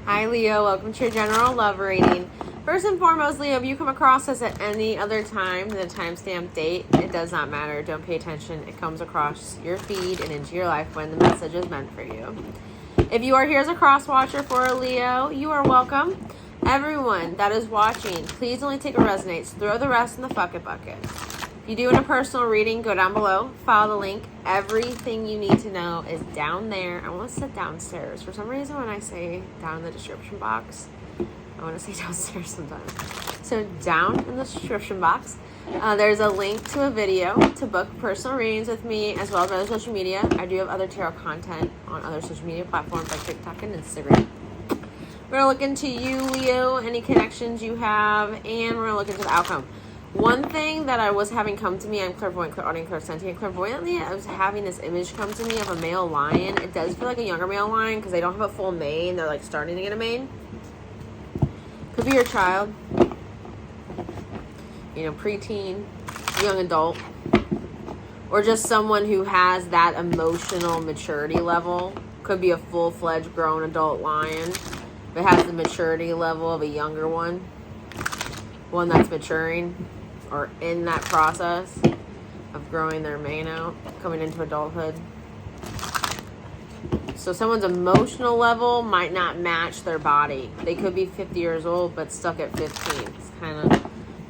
Hi Leo, welcome to your general love reading. First and foremost, Leo, if you come across this at any other time than the timestamp date, it does not matter. Don't pay attention. It comes across your feed and into your life when the message is meant for you. If you are here as a cross watcher for a Leo, you are welcome. Everyone that is watching, please only take what resonates. Throw the rest in the bucket. If you do in a personal reading, go down below, follow the link. Everything you need to know is down there. I want to sit downstairs. For some reason, when I say down in the description box, I want to say downstairs sometimes. So down in the description box, there's a link to a video to book personal readings with me, as well as other social media. I do have other tarot content on other social media platforms like TikTok and Instagram. We're going to look into you, Leo, any connections you have, and we're going to look into the outcome. One thing that I was having come to me, I'm clairvoyant, clairaudient, clairsentient. Clairvoyantly, I was having this image come to me of a male lion. It does feel like a younger male lion because they don't have a full mane. They're like starting to get a mane. Could be your child. You know, preteen, young adult. Or just someone who has that emotional maturity level. Could be a full-fledged grown adult lion. But has the maturity level of a younger one. One that's maturing. Or in that process of growing their mane out, coming into adulthood. So someone's emotional level might not match their body. They could be 50 years old, but stuck at 15. It's kind of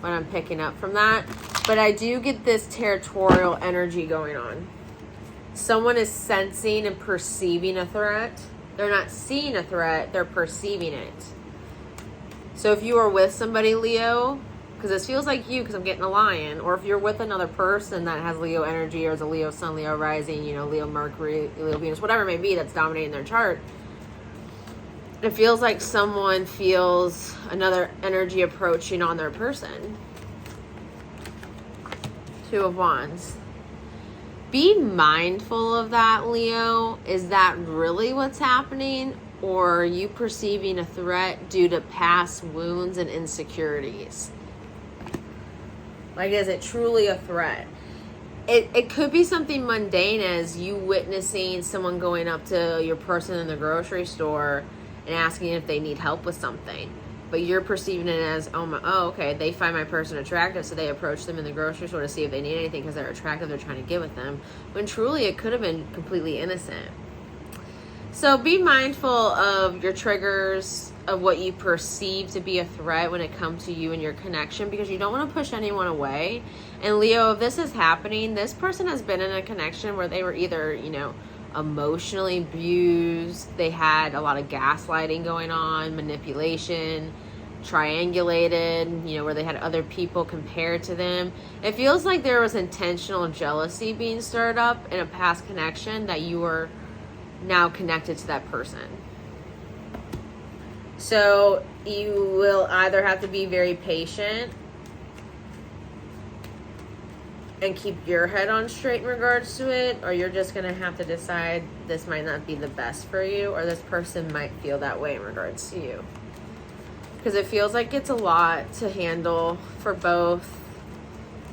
what I'm picking up from that. But I do get this territorial energy going on. Someone is sensing and perceiving a threat. They're not seeing a threat, they're perceiving it. So if you are with somebody, Leo, because this feels like you, because I'm getting a lion, or if you're with another person that has Leo energy, or is a Leo sun, Leo rising, you know, Leo Mercury, Leo Venus, whatever it may be that's dominating their chart, it feels like someone feels another energy approaching on their person. Two of Wands. Be mindful of that, Leo. Is that really what's happening? Or are you perceiving a threat due to past wounds and insecurities? Like, is it truly a threat? It could be something mundane as you witnessing someone going up to your person in the grocery store and asking if they need help with something. But you're perceiving it as, okay, they find my person attractive, so they approach them in the grocery store to see if they need anything because they're attractive, they're trying to get with them. When truly it could have been completely innocent. So be mindful of your triggers, of what you perceive to be a threat when it comes to you and your connection, because you don't want to push anyone away. And Leo, if this is happening, this person has been in a connection where they were either, you know, emotionally abused, they had a lot of gaslighting going on, manipulation, triangulated, you know, where they had other people compared to them. It feels like there was intentional jealousy being stirred up in a past connection that you were now connected to that person. So you will either have to be very patient and keep your head on straight in regards to it, or you're just going to have to decide this might not be the best for you, or this person might feel that way in regards to you. Because it feels like it's a lot to handle for both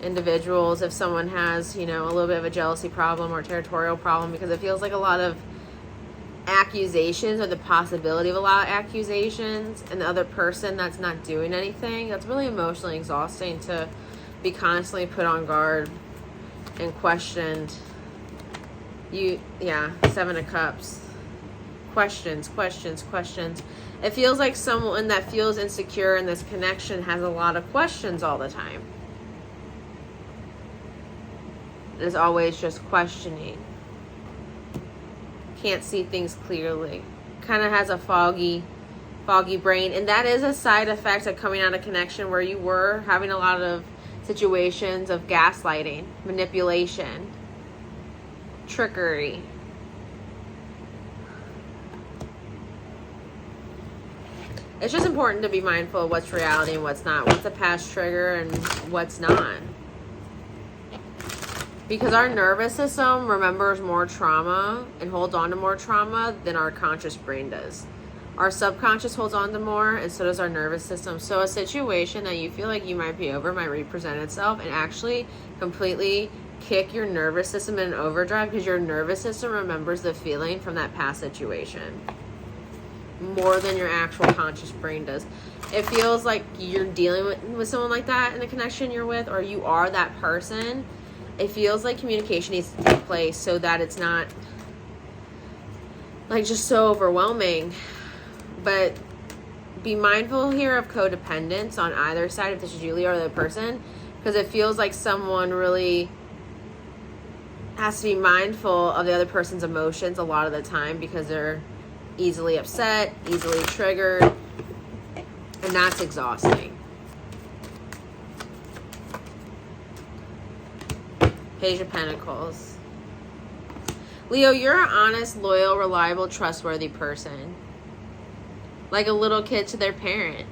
individuals if someone has, you know, a little bit of a jealousy problem or territorial problem, because it feels like a lot of accusations, or the possibility of a lot of accusations, and the other person that's not doing anything. That's really emotionally exhausting to be constantly put on guard and questioned. Seven of Cups. Questions. It feels like someone that feels insecure in this connection has a lot of questions all the time. Is always just questioning. Can't see things clearly. Kind of has a foggy brain. And that is a side effect of coming out of connection where you were having a lot of situations of gaslighting, manipulation, trickery. It's just important to be mindful of what's reality and what's not. What's a past trigger and what's not. Because our nervous system remembers more trauma and holds on to more trauma than our conscious brain does. Our subconscious holds on to more, and so does our nervous system. So a situation that you feel like you might be over might represent itself and actually completely kick your nervous system in overdrive, because your nervous system remembers the feeling from that past situation. more than your actual conscious brain does. It feels like you're dealing with someone like that in the connection you're with, or you are that person. It feels like communication needs to take place so that it's not like just so overwhelming. But be mindful here of codependence on either side, if this is Julia or the other person, because it feels like someone really has to be mindful of the other person's emotions a lot of the time because they're easily upset, easily triggered, and that's exhausting. Page of Pentacles. Leo, you're an honest, loyal, reliable, trustworthy person. Like a little kid to their parent.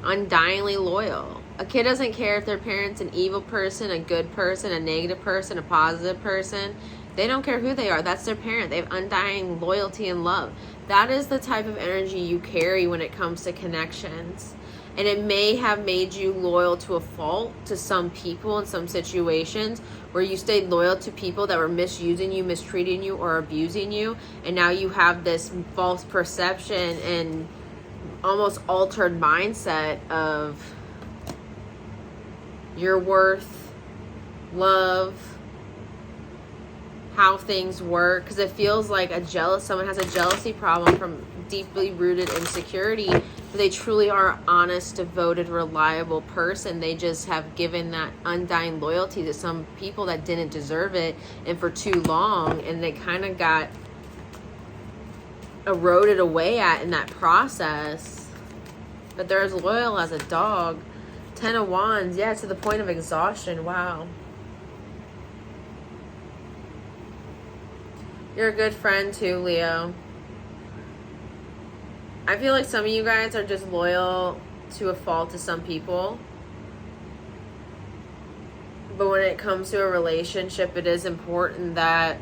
Undyingly loyal. A kid doesn't care if their parent's an evil person, a good person, a negative person, a positive person. They don't care who they are. That's their parent. They have undying loyalty and love. That is the type of energy you carry when it comes to connections. And it may have made you loyal to a fault to some people in some situations where you stayed loyal to people that were misusing you, mistreating you, or abusing you. And now you have this false perception and almost altered mindset of your worth, love, how things work, because it feels like someone has a jealousy problem from deeply rooted insecurity, but they truly are an honest, devoted, reliable person. They just have given that undying loyalty to some people that didn't deserve it and for too long, and they kind of got eroded away at in that process. But they're as loyal as a dog. 10 of Wands, yeah, to the point of exhaustion. Wow. You're a good friend too, Leo. I feel like some of you guys are just loyal to a fault to some people. But when it comes to a relationship, it is important that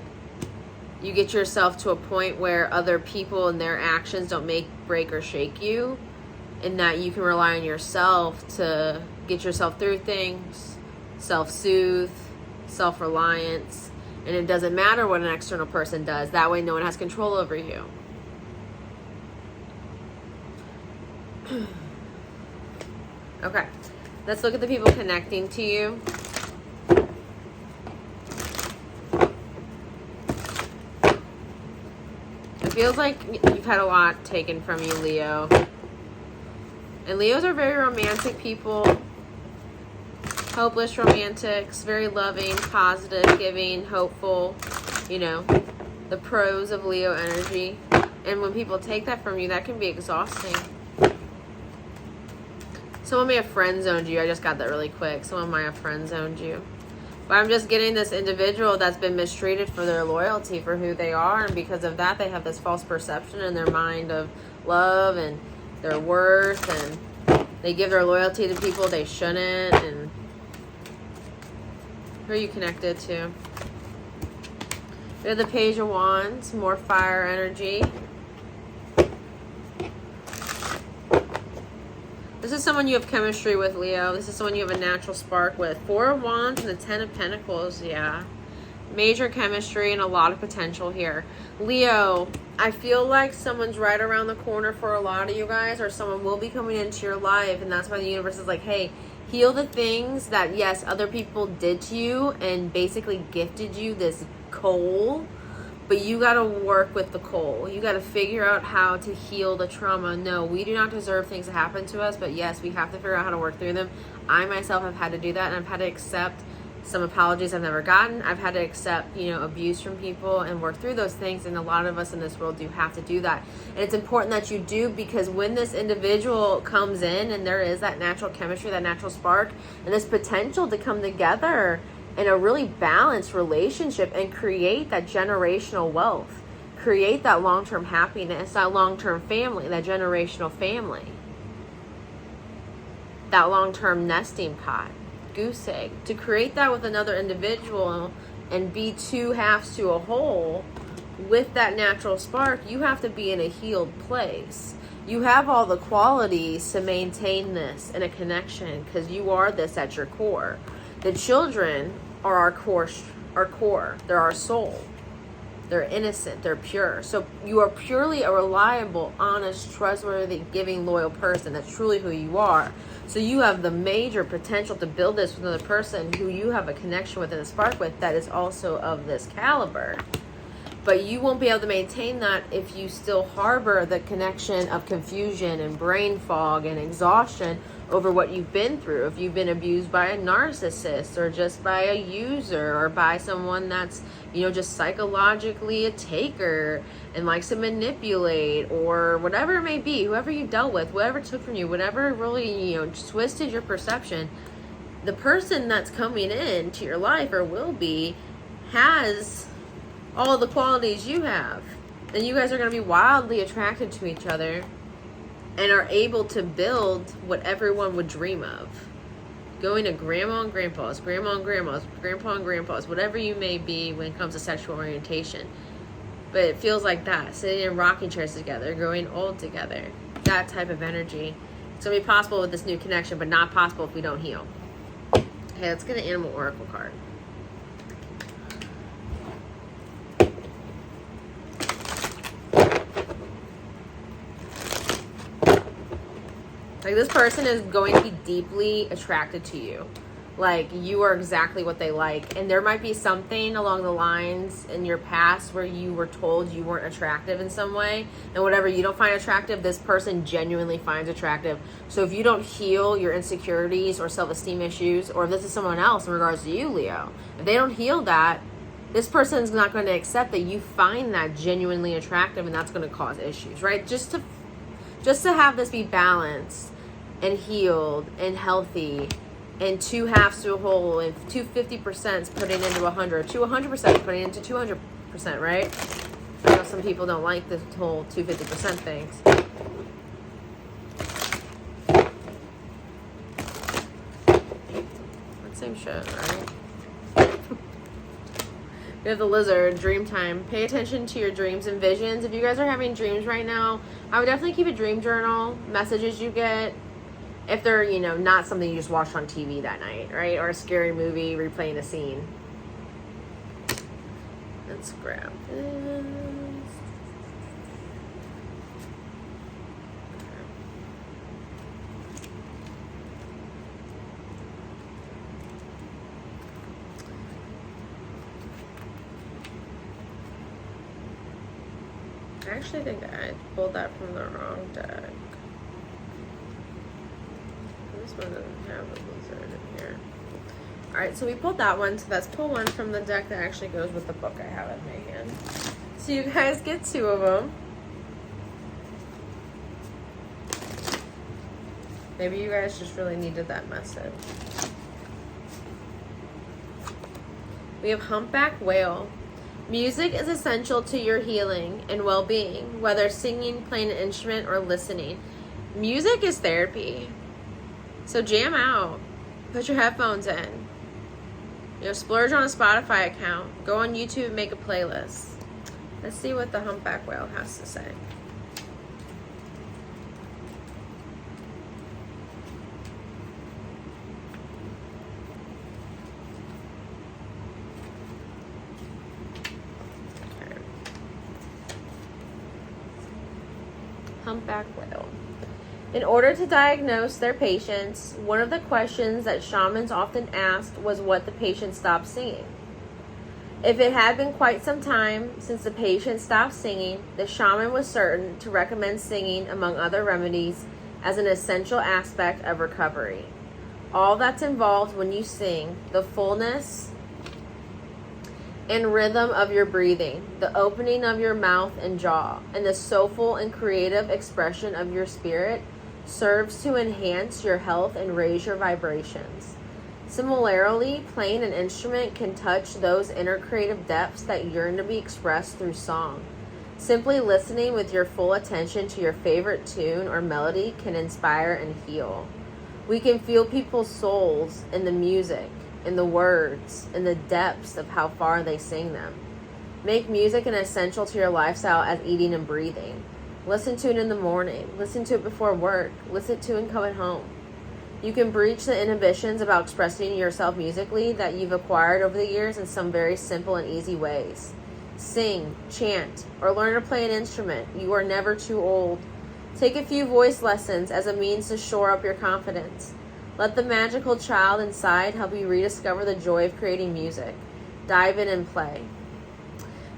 you get yourself to a point where other people and their actions don't make, break, or shake you. And that you can rely on yourself to get yourself through things, self-soothe, self-reliance. And it doesn't matter what an external person does. That way no one has control over you. Okay. Let's look at the people connecting to you. It feels like you've had a lot taken from you, Leo. And Leos are very romantic people. Hopeless romantics, very loving, positive, giving, hopeful, you know, the pros of Leo energy. And when people take that from you, that can be exhausting. Someone may have friend zoned you. I just got that really quick. Someone might have friend zoned you. But I'm just getting this individual that's been mistreated for their loyalty, for who they are. And because of that, they have this false perception in their mind of love and their worth. And they give their loyalty to people they shouldn't. And who are you connected to? We have the Page of Wands, more fire energy. This is someone you have chemistry with, Leo. This is someone you have a natural spark with. 4 of Wands and the 10 of Pentacles, yeah. Major chemistry and a lot of potential here. Leo, I feel like someone's right around the corner for a lot of you guys, or someone will be coming into your life, and that's why the universe is like, hey, heal the things that, yes, other people did to you and basically gifted you this coal, but you got to work with the coal. You got to figure out how to heal the trauma. No, we do not deserve things to happen to us, but yes, we have to figure out how to work through them. I myself have had to do that, and I've had to accept some apologies I've never gotten. I've had to accept, abuse from people and work through those things. And a lot of us in this world do have to do that. And it's important that you do, because when this individual comes in and there is that natural chemistry, that natural spark, and this potential to come together in a really balanced relationship and create that generational wealth, create that long-term happiness, that long-term family, that generational family, that long-term nesting pod, goose egg, to create that with another individual and be two halves to a whole with that natural spark, you have to be in a healed place. You have all the qualities to maintain this in a connection, because you are this at your core. The children are our core. They're our soul. They're innocent. They're pure. So you are purely a reliable, honest, trustworthy, giving, loyal person. That's truly who you are. So you have the major potential to build this with another person who you have a connection with and a spark with that is also of this caliber. But you won't be able to maintain that if you still harbor the connection of confusion and brain fog and exhaustion over what you've been through. If you've been abused by a narcissist or just by a user or by someone that's, just psychologically a taker and likes to manipulate or whatever it may be, whoever you dealt with, whatever took from you, whatever really, twisted your perception, the person that's coming into your life or will be has all the qualities you have. And you guys are going to be wildly attracted to each other and are able to build what everyone would dream of. Going to grandma and grandpa's, grandma and grandma's, grandpa and grandpa's, whatever you may be when it comes to sexual orientation. But it feels like that. Sitting in rocking chairs together, growing old together. That type of energy. It's going to be possible with this new connection, but not possible if we don't heal. Okay, let's get an animal oracle card. Like, this person is going to be deeply attracted to you. Like, you are exactly what they like. And there might be something along the lines in your past where you were told you weren't attractive in some way. And whatever you don't find attractive, this person genuinely finds attractive. So if you don't heal your insecurities or self-esteem issues, or if this is someone else in regards to you, Leo, if they don't heal that, this person is not going to accept that you find that genuinely attractive, and that's going to cause issues, right? Just to have this be balanced and healed and healthy, and two halves to a whole, and 250% putting into 100, 100% putting into 200%, right? I know some people don't like the whole 250% things. Same shit, right? We have the lizard, dream time. Pay attention to your dreams and visions. If you guys are having dreams right now, I would definitely keep a dream journal. Messages you get, if they're, not something you just watched on TV that night, right? Or a scary movie replaying a scene. Let's grab this. I actually think I pulled that from the wrong deck. This one doesn't have a lizard in here. Alright, so we pulled that one. So let's pull one from the deck that actually goes with the book I have in my hand. So you guys get two of them. Maybe you guys just really needed that message. We have humpback whale. Music is essential to your healing and well-being, whether singing, playing an instrument, or listening. Music is therapy. So jam out. Put your headphones in. Splurge on a Spotify account. Go on YouTube and make a playlist. Let's see what the humpback whale has to say. Humpback whale. In order to diagnose their patients, one of the questions that shamans often asked was what the patient stopped singing. If it had been quite some time since the patient stopped singing, the shaman was certain to recommend singing, among other remedies, as an essential aspect of recovery. All that's involved when you sing, the fullness and rhythm of your breathing, the opening of your mouth and jaw, and the soulful and creative expression of your spirit, serves to enhance your health and raise your vibrations. Similarly, playing an instrument can touch those inner creative depths that yearn to be expressed through song. Simply listening with your full attention to your favorite tune or melody can inspire and heal. We can feel people's souls in the music, in the words, in the depths of how far they sing them. Make music an essential to your lifestyle as eating and breathing. Listen to it in the morning. Listen to it before work. Listen to it coming home. You can breach the inhibitions about expressing yourself musically that you've acquired over the years in some very simple and easy ways. sing, chant, or learn to play an instrument. You are never too old. Take a few voice lessons as a means to shore up your confidence. Let the magical child inside help you rediscover the joy of creating music. Dive in and play.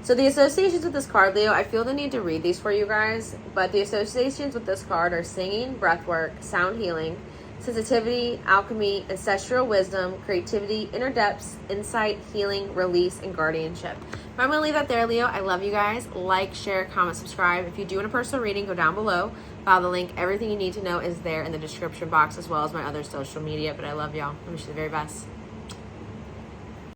So the associations with this card, Leo, I feel the need to read these for you guys, but the associations with this card are singing, breathwork, sound healing, sensitivity, alchemy, ancestral wisdom, creativity, inner depths, insight, healing, release, and guardianship. But I'm going to leave that there, Leo. I love you guys. Like, share, comment, subscribe. If you do want a personal reading, go down below. Follow the link. Everything you need to know is there in the description box, as well as my other social media. But I love y'all. I wish you the very best.